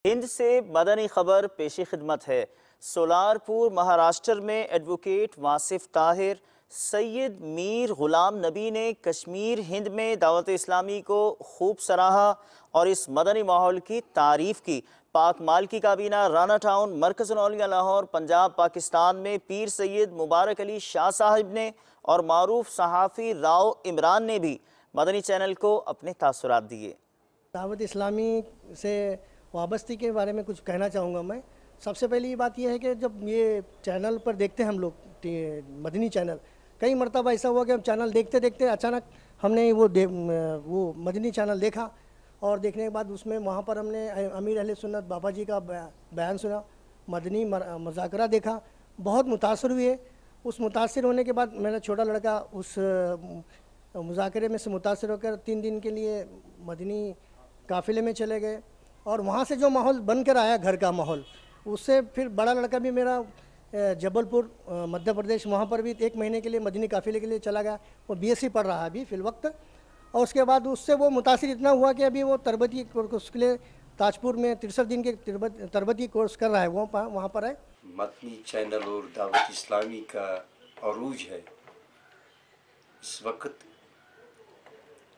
हिंद से मदनी खबर पेशी खिदमत है। सोलारपुर महाराष्ट्र में एडवोकेट वासिफ ताहिर, सैयद मीर गुलाम नबी ने कश्मीर हिंद में दावत इस्लामी को खूब सराहा और इस मदनी माहौल की तारीफ की। पाक माल की काबीना राना टाउन मरकज़ नौलिया लाहौर पंजाब पाकिस्तान में पीर सैयद मुबारक अली शाह साहिब ने और मारूफ सहाफ़ी राव इमरान ने भी मदनी चैनल को अपने तासुरात दिए। दावत इस्लामी से वाबस्ती के बारे में कुछ कहना चाहूँगा मैं। सबसे पहली बात यह है कि जब ये चैनल पर देखते हैं हम लोग मदनी चैनल, कई मरतबा ऐसा हुआ कि हम चैनल देखते देखते अचानक हमने वो मदनी चैनल देखा और देखने के बाद उसमें वहाँ पर हमने अमीर अहले सुन्नत बाबा जी का बयान सुना, मदनी मुज़ाकरा देखा, बहुत मुतासर हुए। उस मुतासर होने के बाद मेरा छोटा लड़का उस मुज़ाकरे में से मुतासर होकर 3 दिन के लिए मदनी काफ़िले में चले गए और वहाँ से जो माहौल बन कर आया, घर का माहौल, उससे फिर बड़ा लड़का भी मेरा जबलपुर मध्य प्रदेश, वहाँ पर भी 1 महीने के लिए मदनी काफ़िले के लिए चला गया। वो बीएससी पढ़ रहा है अभी फ़िल वक्त। और उसके बाद उससे वो मुतासिर इतना हुआ कि अभी वो तरबती कोर्स के लिए ताजपुर में 63 दिन के तरबती कोर्स कर रहा है, वो वहाँ पर है। मदनी चैनल और दावत इस्लामी का अरूज है। इस वक्त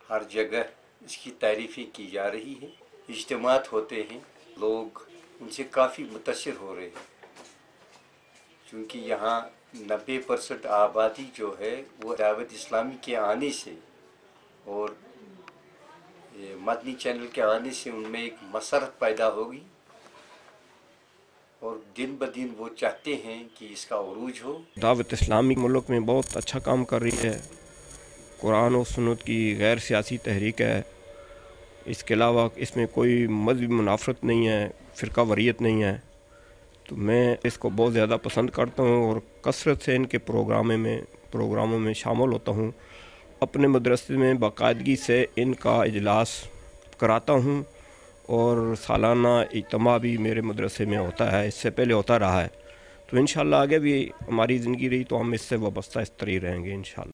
हर जगह इसकी तारीफ़ें की जा रही है, इज्तिमात होते हैं, लोग उनसे काफ़ी मुतासिर हो रहे हैं, क्योंकि यहाँ 90% आबादी जो है वो दावत इस्लामी के आने से और ये मदनी चैनल के आने से उनमें एक मसरत पैदा होगी और दिन ब दिन वो चाहते हैं कि इसका उरूज हो। दावत इस्लामी मुल्क में बहुत अच्छा काम कर रही है। कुरान और सुन्नत की गैर सियासी तहरीक है। इसके अलावा इसमें कोई मज़हबी मुनाफरत नहीं है, फ़िरका वरीयत नहीं है। तो मैं इसको बहुत ज़्यादा पसंद करता हूँ और कसरत से इनके प्रोग्रामों में शामिल होता हूँ। अपने मदरसे में बाकायदगी से इनका इजलास कराता हूँ और सालाना इज्तिमा भी मेरे मदरसे में होता है, इससे पहले होता रहा है। तो इंशाअल्लाह आगे भी हमारी ज़िंदगी रही तो हम इससे वाबस्ता इस तरह रहेंगे इंशाअल्लाह।